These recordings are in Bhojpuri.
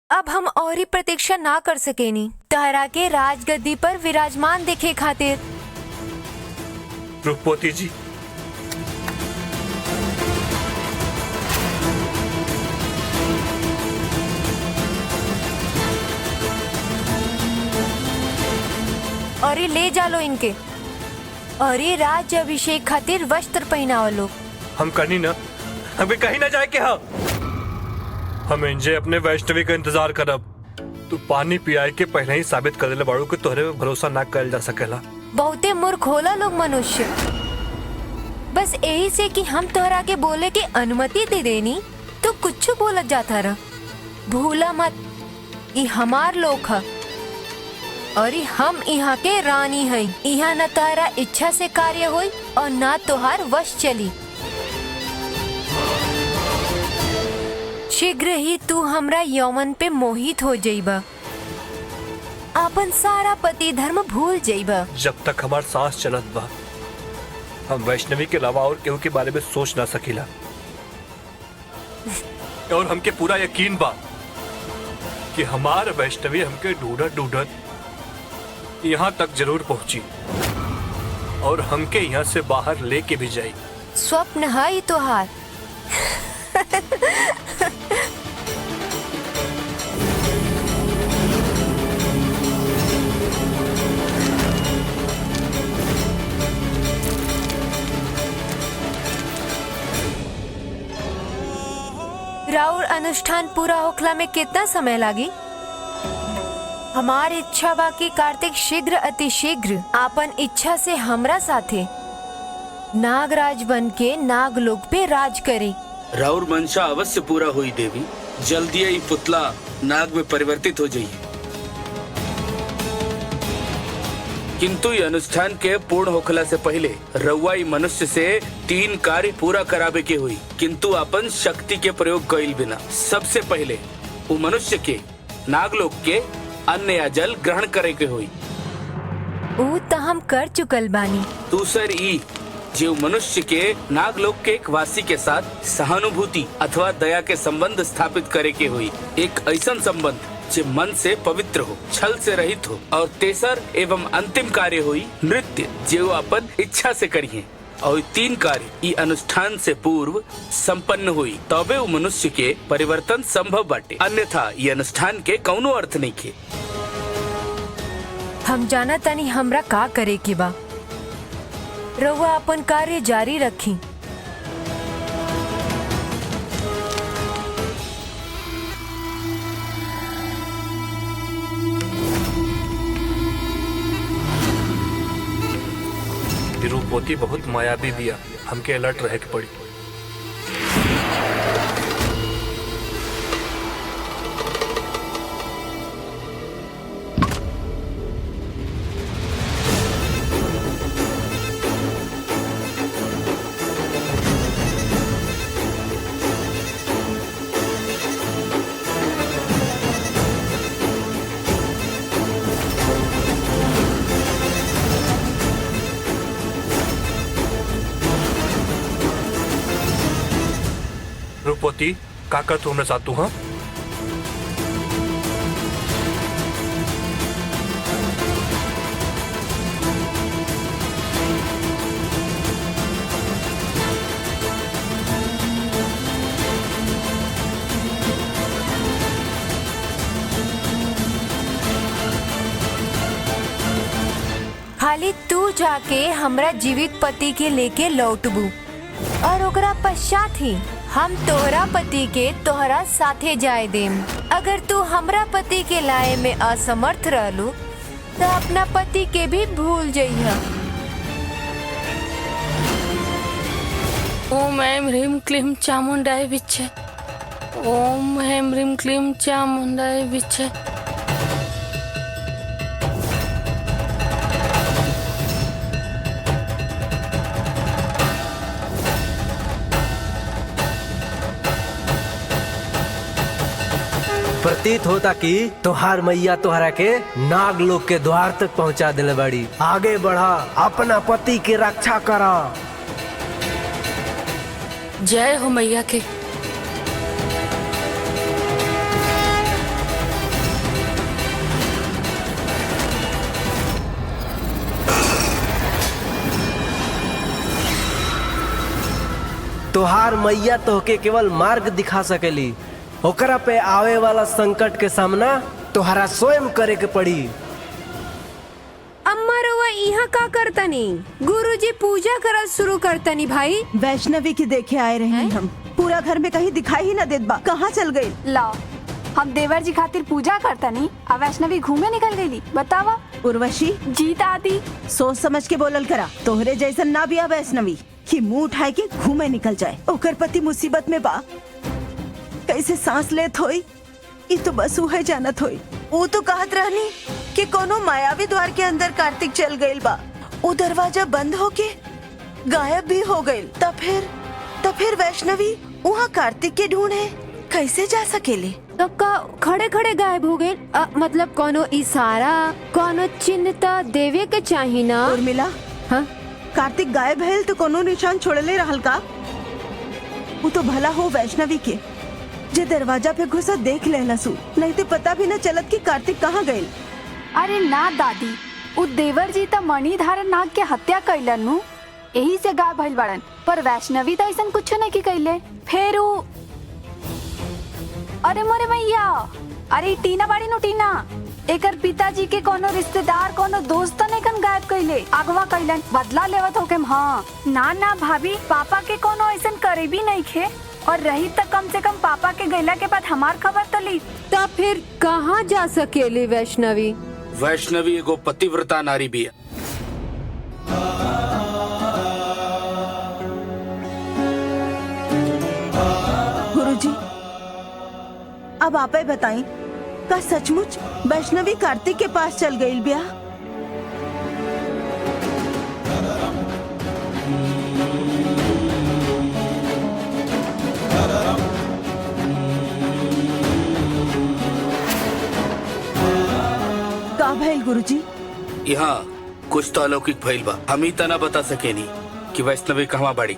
अब हम और ही प्रतीक्षा ना कर सकेनी तहरा के राजगद्दी पर विराजमान देखे खातिर। रूपवती जी, और ये ले जालो इनके और ये राज्य अभिषेक खातिर वस्त्र पहनाओ लोग। हम करनी ना, हमें कहीं ना जाए के हाँ। हम इंजे अपने वैष्णवी का इंतजार करब। तू पानी पियाए के पहले ही साबित कर देले बाड़ू कि तोहरे पे भरोसा ना करल जा सकेला। बहुते मूर्ख होला लोग मनुष्य। बस यही से कि हम तोहरा के बोले की अनुमति दे देनी तो कुछ बोलत जाता रह। भूला मत, ये हमार लोग है और हम यहाँ के रानी है। यहाँ न तोहरा इच्छा से कार्य होई और न तोहार वश चली। शीघ्र ही तू हमरा यौवन पे मोहित हो जाइबा, अपन सारा पति धर्म भूल जाइबा। जब तक हमार सांस चलत बा हम वैष्णवी के अलावा और केहू के बारे में सोच ना सकीला। और हमके पूरा यकीन बा कि हमार वैष्णवी हमके ढूंढत ढूंढत यहाँ तक जरूर पहुंची और हमके यहाँ से बाहर लेके भी जाई। स्वप्न है ये तोहार। राउर अनुष्ठान पूरा होखला में कितना समय लागी? हमार इच्छा बा कि कार्तिक शीघ्र अति शीघ्र आपन इच्छा से हमरा साथे नागराज बन के नागलोक पे राज करे। राउर मंशा अवश्य पूरा हुई देवी। जल्दी ही पुतला नाग में परिवर्तित हो जाइए। किंतु ये अनुष्ठान के पूर्ण होखला से पहले रउआ मनुष्य से 3 कार्य पूरा करावे के हुई, किंतु अपन शक्ति के प्रयोग कइल बिना। सबसे पहले वो मनुष्य के नागलोक के अन्न या जल ग्रहण करे के हुई। ऊ तो हम कर चुकल बानी। दूसर ई जो मनुष्य के नागलोक के एक वासी के साथ सहानुभूति अथवा दया के संबंध स्थापित करे के हुई। एक ऐसा संबंध जो मन से पवित्र हो, छल से रहित हो। और तेसर एवं अंतिम कार्य हुई नृत्य, जो अपन इच्छा से करिए। और 3 कार्य ई अनुष्ठान से पूर्व संपन्न हुई, तबे वो मनुष्य के परिवर्तन संभव बाटे। अन्यथा ये अनुष्ठान के कौनो अर्थ नहीं के। हम जाना तानी हमरा का करे के बा। रउआ अपन कार्य जारी रखी। रूपवती बहुत मायावी बिया, हमके अलर्ट रहे के पड़ी। रूपवती का कर तू हमरे साथ तू? हाँ, खाली तू जाके हमरा जीवित पति के लेके लौटबू और ओकरा पश्चात ही हम तोहरा पति के तोहरा साथे जाए देम। अगर तू हमरा पति के लाए में असमर्थ रहलू तो अपना पति के भी भूल जइहा। ओम ऐं ह्रीं क्लीं चामुंडाय विच्चे। ओम ऐं ह्रीं क्लीं चामुंडाय विच्चे। प्रतीत होता कि तोहार मैया तोहरा के नागलोक के द्वार तक पहुंचा दिले बाड़ी। आगे बढ़ा, अपना पति की रक्षा करा। जय हो मैया के। तोहार मैया तोहके केवल मार्ग दिखा सकेली, ओकरा पे आवे वाला संकट के सामना तोहरा स्वयं करे के पड़ी। अम्मा रउआ यहाँ का करतनी? गुरुजी पूजा करल शुरू करतनी भाई। वैष्णवी की देखे आए रहे हैं हम। पूरा घर में कहीं दिखाई ही न देत बा, कहाँ चल गई? लाओ, हम देवर जी खातिर पूजा करता नहीं, अब वैष्णवी घूमे निकल गई। बतावा उर्वशी, जी दादी। सोच समझ के बोलल करा। तोहरे जैसन ना बिया वैष्णवी कि मुंह उठाए के घूमे निकल जाए। ओकर पति मुसीबत में बा, कैसे सांस लेत होई ये तो बस उहे जानत होई। वो तो कहत रहनी कि कोनो मायावी द्वार के अंदर कार्तिक चल गइल बा, वो दरवाजा बंद होके गायब भी हो गइल। तब फिर वैष्णवी वहाँ कार्तिक के ढूंढे कैसे जा सकेले? तब का खड़े खड़े गायब हो गए? मतलब कोनो इशारा, कोनो चिन्ह तो देवे के चाहिए ना। उर्मिला, हाँ? कार्तिक गायब है तो कोनो निशान छोड़ले रहल का? वो तो भला हो वैष्णवी के जे दरवाजा पे घुसा देख लेलसु, नहीं तो पता भी न चलत कि कार्तिक कहाँ गए। अरे ना दादी, उ देवर जी तो मणिधारण नाग के हत्या कैलन नु, यही से गायब भइल बड़न। पर वैष्णवी तो ऐसा कुछ नहीं की कैले। फिर अरे मोरे भैया, अरे टीना बाड़ी नु टीना, एकर पिताजी के कोनो रिश्तेदार, कोनो दोस्त ने कन गायब कैले, अगवा कैलन, बदला लेवत होके। हाँ ना ना भाभी, पापा के कोनो ऐसा करीबी नहीं खे, और रही तक कम से कम पापा के गैला के बाद हमार खबर तली। तब फिर कहाँ जा सकेली वैष्णवी? वैष्णवी एगो पतिव्रता नारी भी है। गुरुजी, अब आप ही बताएं, का सचमुच वैष्णवी कार्तिक के पास चल गई बिया? का भइल गुरुजी? यहाँ कुछ तो अलौकिक भइल बा। हम ही तना बता सके नहीं कि वैष्णवी कहाँ बाड़ी,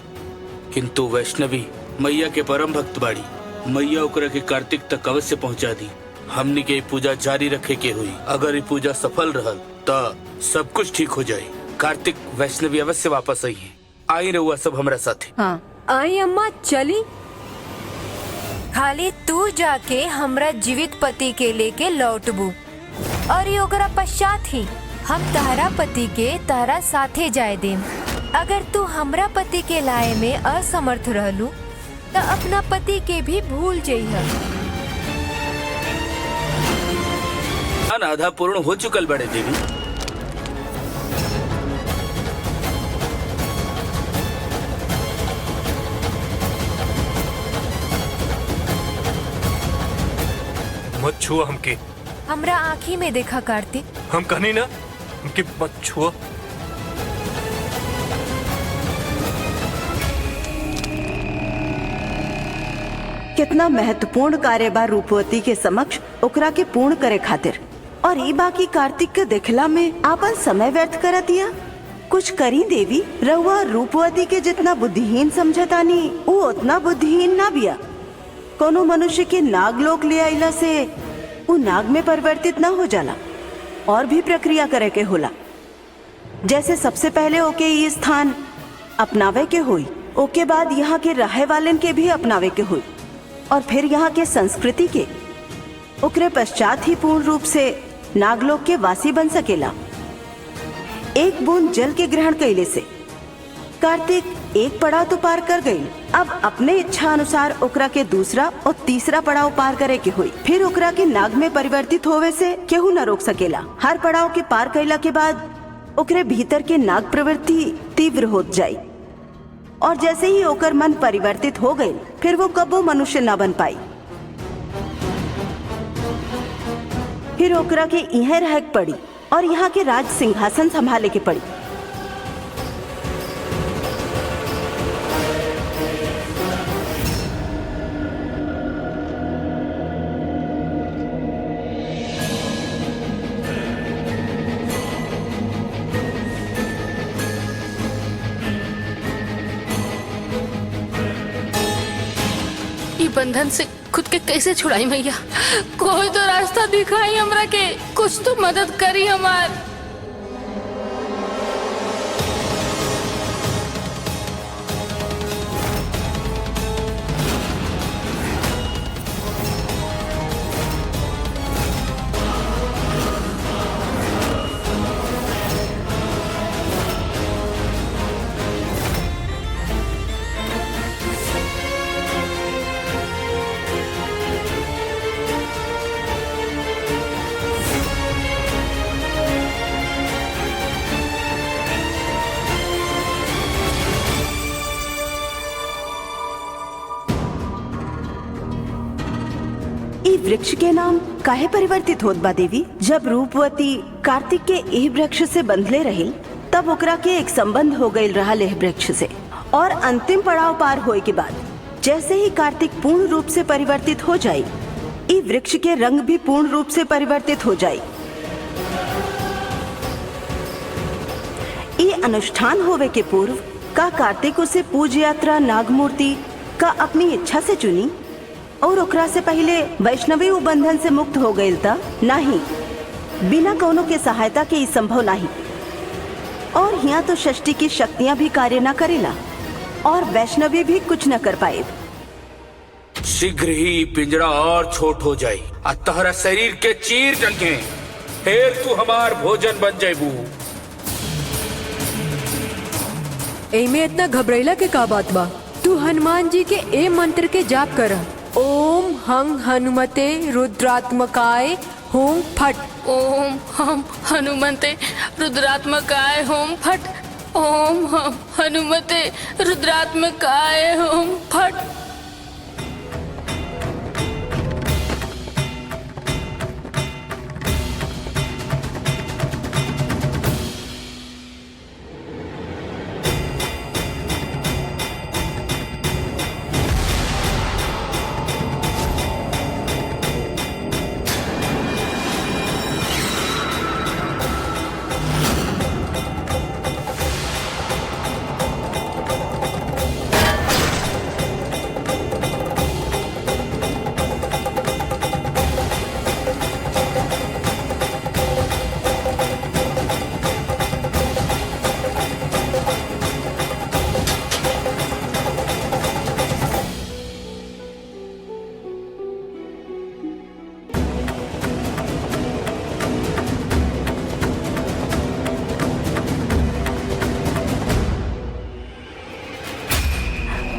किंतु वैष्णवी मैया के परम भक्त बाड़ी। मैया ओकरा के कार्तिक तक अवश्य पहुँचा दी। हमनी के पूजा जारी रखे के हुई। अगर ये पूजा सफल रहल तो सब कुछ ठीक हो जाए। कार्तिक वैष्णवी अवश्य वापस आई है। आई रहुआ सब हमरा साथे। हाँ, आई अम्मा चली। खाली तू जाके हमरा जीवित पति के लेके लौटबू, और ये ओकरा पश्चात ही हम तहरा पति के तहरा साथे जाए देम। अगर तू हमरा पति के लाए में असमर्थ रहलू तो अपना पति के भी भूल जइहा। आधा पूर्ण हो चुकल बड़े देवी। मत छुआ हमके। हमरा आँखी में देखा कार्तिक। हम कहनी ना हमके मत छुआ। कितना महत्वपूर्ण कार्य बा रूपवती के समक्ष ओकरा के पूर्ण करे खातिर, और ई बाकी कार्तिक के देखला में आपन समय व्यर्थ कर दिया। कुछ करी देवी, रहुआ रूपवती के जितना बुद्धिहीन समझतानी वो उतना बुद्धिहीन ना बिया। कोनो मनुष्य के नागलोक ले आइला से वो नाग में परिवर्तित ना हो जाला, और भी प्रक्रिया करे के होला। जैसे सबसे पहले ओके ये स्थान अपनावे के हुई, ओके बाद यहाँ के रहे वालन के भी अपनावे के हुई, और फिर यहाँ के संस्कृति के, ओकरे पश्चात ही पूर्ण रूप से नागलोक के वासी बन सकेला। एक बूंद जल के ग्रहण कैले से कार्तिक एक पड़ाव तो पार कर गई। अब अपने इच्छा अनुसार ओकरा के दूसरा और तीसरा पड़ाव पार करे के हुई। फिर ओकरा के नाग में परिवर्तित होवे से केहू न रोक सकेला। हर पड़ाव के पार कैला के बाद ओकरे भीतर के नाग प्रवृत्ति तीव्र होत जाई, और जैसे ही ओकर मन परिवर्तित हो गई फिर वो कबो मनुष्य न बन पाई। फिर ओकरा के यहाँ रह पड़ी और यहाँ के राज सिंहासन संभाले के पड़ी। बंधन से खुद के कैसे छुड़ाई मैया? कोई तो रास्ता दिखाई हमरा के, कुछ तो मदद करी हमार। वृक्ष के नाम काहे परिवर्तित होत बा देवी? जब रूपवती कार्तिक के एह वृक्ष से बंधले रहिल तब ओकरा के एक संबंध हो गईल रहा एह वृक्ष से, और अंतिम पड़ाव पार होए के बाद जैसे ही कार्तिक पूर्ण रूप से परिवर्तित हो जाए, ई वृक्ष के रंग भी पूर्ण रूप से परिवर्तित हो जाए। ये अनुष्ठान होवे के पूर्व का कार्तिक उसे पूज यात्रा नागमूर्ति का अपनी इच्छा से चुनी और ओकरा से पहले वैष्णवी बंधन से मुक्त हो गई था? नहीं, बिना कोनो के सहायता के संभव नहीं। और यहाँ तो षष्ठी की शक्तियाँ भी कार्य न करेला और वैष्णवी भी कुछ न कर पाए। शीघ्र ही पिंजरा और छोट हो जाये और तहरा शरीर के चीर टंके, फिर तू हमार भोजन बन जाबू। एमे इतना घबराइला के का बात बा? तू हनुमान जी के ए मंत्र के जाप कर, ओम हंग हनुमते रुद्रात्मकाय होम फट। ओम हम हनुमते रुद्रात्मकाय होम फट। ओम हम हनुमते रुद्रात्मकाय होम फट।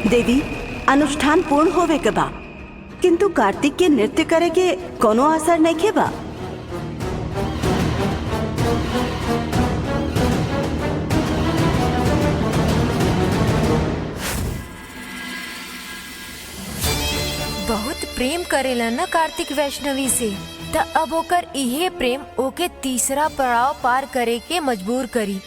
देवी, अनुष्ठान पूर्ण होवे के बा, किंतु कार्तिक के नृत्य करे के कोनो असर नहीं के बा। बहुत प्रेम करेला ना कार्तिक वैष्णवी से, त अब ओकर इहे प्रेम ओके तीसरा पड़ाव पार करे के मजबूर करी।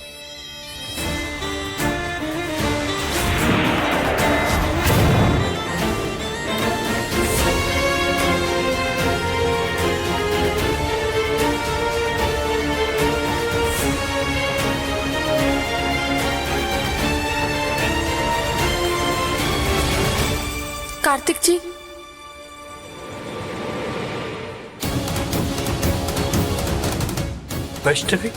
कार्तिक जी, वैष्णवी,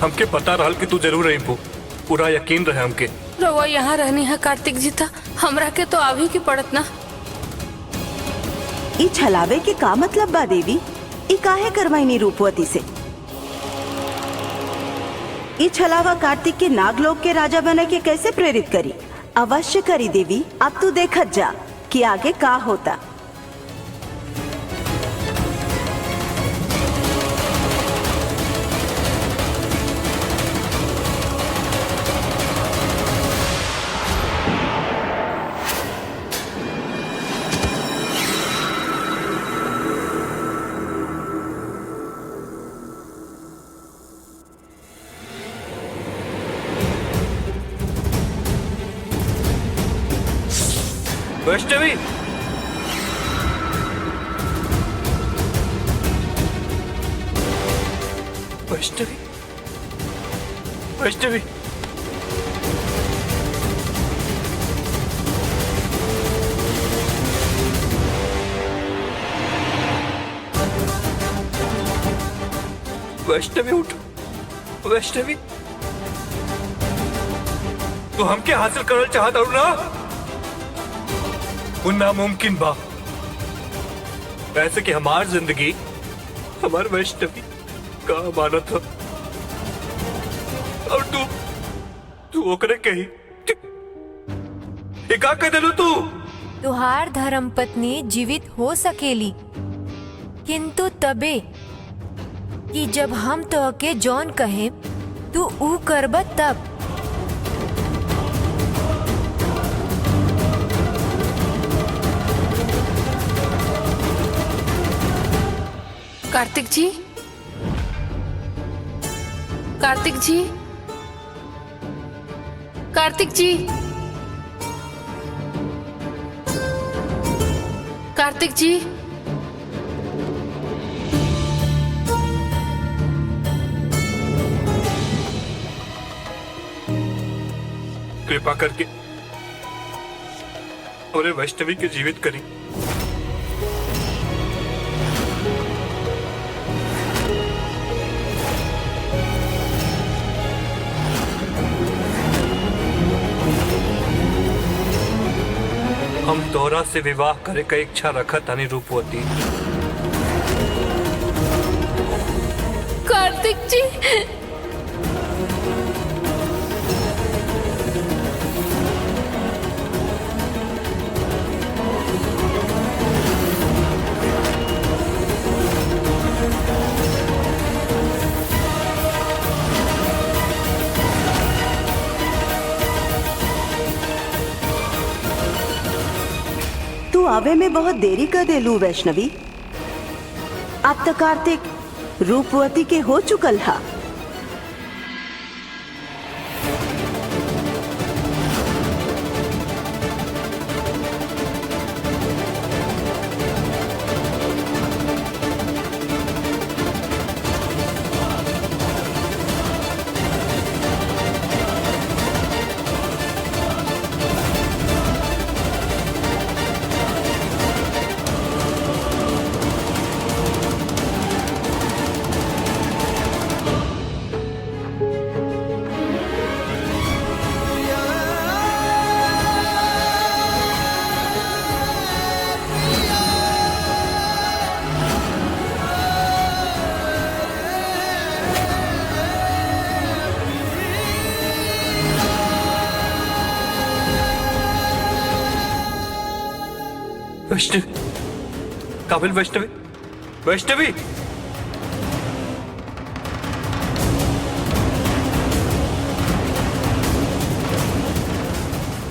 हमके पता रहल कि तू जरूर रही, पूरा यकीन रहे हमके। रवा यहाँ रहनी है कार्तिक जी, था हमरा के तो अभी की पड़त ना। ई छलावे के का मतलब बा देवी? ई काहे करवाइनी रूपवती से? ई छलावा कार्तिक के नागलोक के राजा बने के कैसे प्रेरित करी? अवश्य करी देवी, अब तू देखत जा कि आगे का होता। वैष्णवी, वैष्णवी, वैष्णवी, वैष्णवी उठ। वैष्णवी, तू हमके हासिल करना चाहता हूं ना? वो नामुमकिन बा। ऐसे कि हमार जिंदगी हमार वैष्णवी का अमानत हो, और तू ओकरे कही का कह देलू? तू तुहार धर्म पत्नी जीवित हो सकेली, किंतु तबे कि जब हम तो के जौन कहे तू ऊ करब तब। कार्तिक जी, कार्तिक जी, कार्तिक जी, कार्तिक जी। कृपा करके और वैष्णवी के जीवित करी। हम तोहरा से विवाह करे का इच्छा रखत हनी रूपवती। कार्तिक जी, तू आवे में बहुत देरी कर देलू वैष्णवी। अब तक कार्तिक रूपवती के हो चुकल हा। वैष्णवी, काबिल वैष्णवी, वैष्णवी,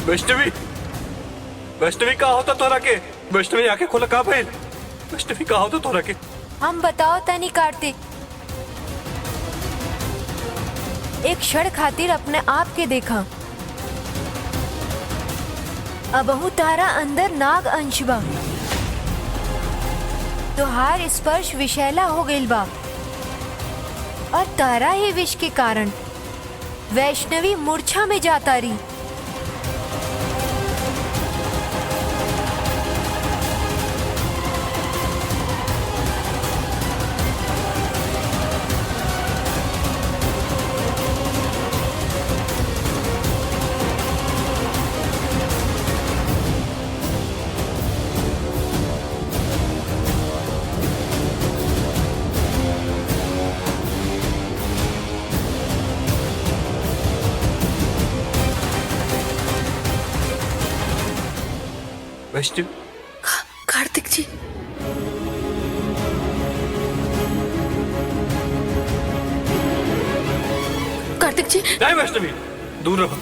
वैष्णवी, वैष्णवी कहा होता तोरा के? वैष्णवी आंखें खोला कहा भाई? वैष्णवी कहा होता तोरा के? हम बताओ तनी कार्तिक, एक क्षण खातिर अपने आप के देखा। अबहू तारा अंदर नाग अंश बा, तोहार स्पर्श विषैला हो गइल बा और तारा ही विष के कारण वैष्णवी मूर्छा में जाता रही। वैष्णवी, कार्तिक जी, कार्तिक जी। नहीं वैष्णवी, दूर रहो,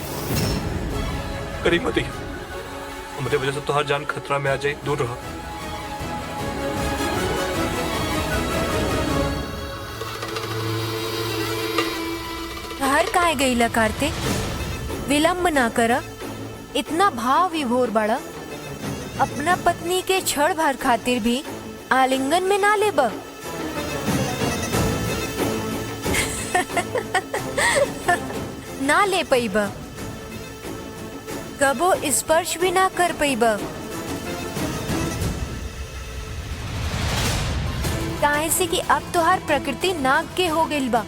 करीब मत आइए। हमारे वजह से तुम्हारी जान खतरा में आ जाए, दूर रहो। हर काहे गईला कार्तिक, विलंब ना कर। इतना भाव विभोर बड़ा, अपना पत्नी के क्षण भर खातिर भी आलिंगन में ना लेब। ना ले पैब, कबो स्पर्श भी ना कर पैब। काहे से कि अब तोहार प्रकृति नाग के हो गइल बा।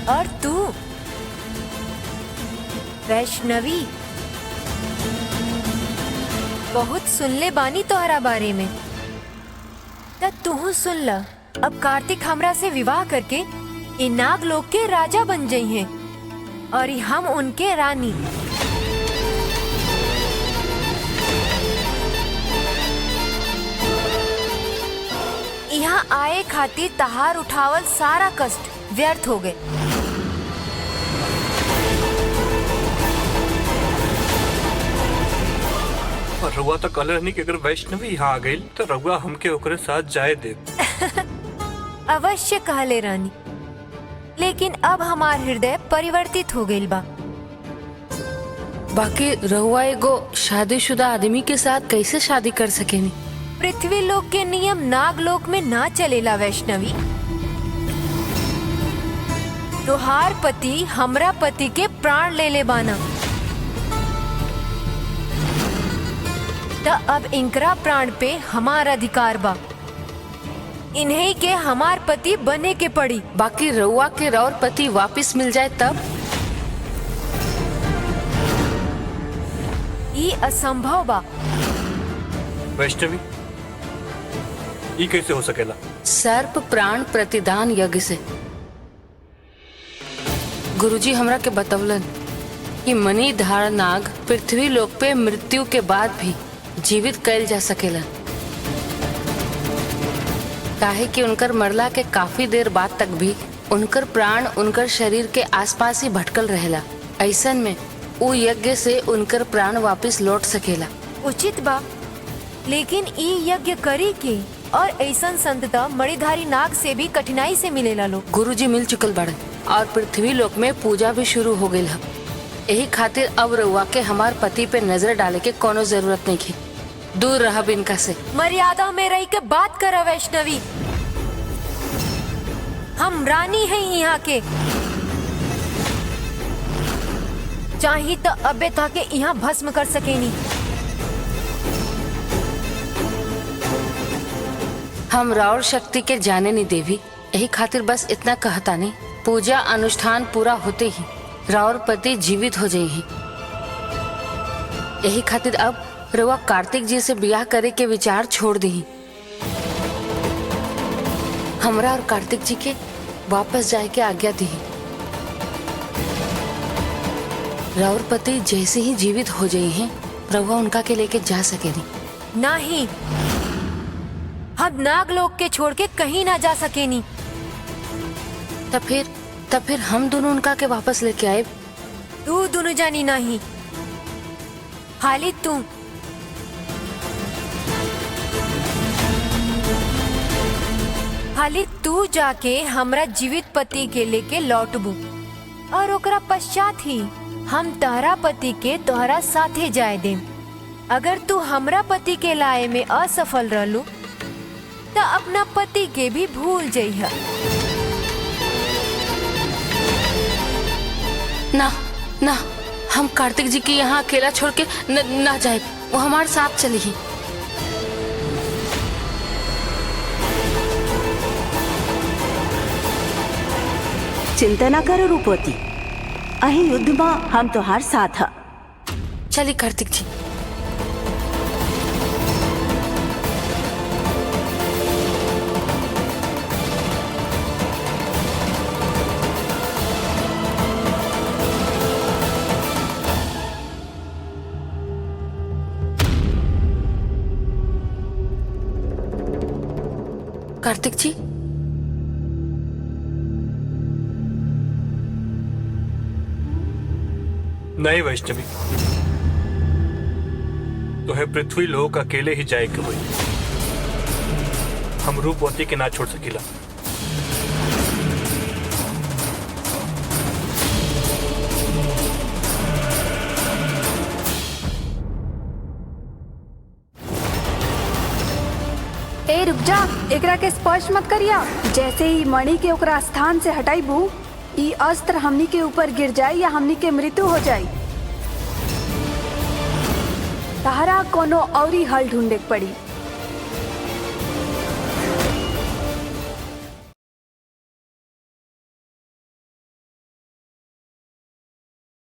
और तू वैष्णवी, बहुत सुन ले बानी तोहरा बारे में, तब तू सुन ल। अब कार्तिक हमरा से विवाह करके ये नाग लोग के राजा बन जाई हैं और हम उनके रानी। यहाँ आए खातिर तहार उठावल सारा कष्ट व्यर्थ हो गए। रउआ तो कल रहनी कि अगर वैष्णवी यहाँ आ गई तो रउआ हमके ओकरे साथ जाए दे। अवश्य कहले रानी, लेकिन अब हमार हृदय परिवर्तित हो गइल बा। बाकी रहुआ एगो शादीशुदा आदमी के साथ कैसे शादी कर सकेनी? पृथ्वी लोक के नियम नागलोक में ना चलेला वैष्णवी। तोहार पति हमरा पति के प्राण ले ले बाना, त अब इनकरा प्राण पे हमार अधिकार बा। इन्हीं के हमार पति बने के पड़ी। बाकी रहुआ के रौर पति वापस मिल जाए तब? ये असंभव बा। वैष्णवी, ये कैसे हो सकेला? सर्प प्राण प्रतिदान यज्ञ से। गुरुजी हमरा के बतवलन कि मणिधार नाग पृथ्वी लोक पे मृत्यु के बाद भी जीवित कैल जा सकेलन, काहे कि उनकर मरला के काफी देर बाद तक भी उनकर प्राण उनकर शरीर के आसपास ही भटकल रहेला। ऐसन में उ यज्ञ से उनकर प्राण वापस लौट सकेला। उचित बा, लेकिन ई यज्ञ करी के और ऐसन संतता मणिधारी नाग से भी कठिनाई से मिलेला लोग। गुरुजी मिल चुकल बड़न और पृथ्वी लोक में पूजा भी शुरू हो गई है। यही खातिर अब रउआ के हमार पति पे नजर डाले के कोनो जरूरत नहीं है। दूर रह इनका से। मर्यादा में रह के बात करा वैष्णवी। हम रानी हैं यहाँ के, चाही तो अबे ताके यहाँ भस्म कर सकेनी। हम राउर शक्ति के जाने नहीं देवी, यही खातिर बस इतना कहता नहीं। पूजा अनुष्ठान पूरा होते ही राउर पति जीवित हो जाये। यही खातिर अब रउआ कार्तिक जी से ब्याह करे के विचार छोड़ दी। हमरा और कार्तिक जी के वापस जाए के आज्ञा दी। राउर पति जैसे ही जीवित हो जाये हैं रउआ उनका के लेके जा सकेनी। नहीं, हम नागलोक के छोड़ के कहीं ना जा सकेनी। तब फिर हम दोनों उनका के वापस लेके आए। तू दोनों जानी नहीं, खाली तू। खाली तू जाके हमरा जीवित पति के लेके लौटबू और ओकरा पश्चात ही हम तोहरा पति के तोहरा साथे जाए देम। अगर तू हमरा पति के लाए में असफल रहलू तो अपना पति के भी भूल जइहा। ना ना, हम कार्तिक जी के यहाँ अकेला छोड़ के ना जाए, वो हमारे साथ चली ही। चिंता ना करो रूपवती, अही युद्ध में हम तोहार साथ है। चलिए कार्तिक जी। कार्तिक जी, नहीं वैष्णवी, तुम्हें पृथ्वी लोक अकेले ही जाए के हुई। हम रूपवती के ना छोड़ सकीला। ए रुक जा, एकरा के स्पर्श मत करिया। जैसे ही मणि के ओकरा स्थान से हटाईबू, ई अस्त्र हमनी के ऊपर गिर जाए या हमनी के मृत्यु हो जाए। तहरा कोनो औरी हल ढूंढे पड़ी।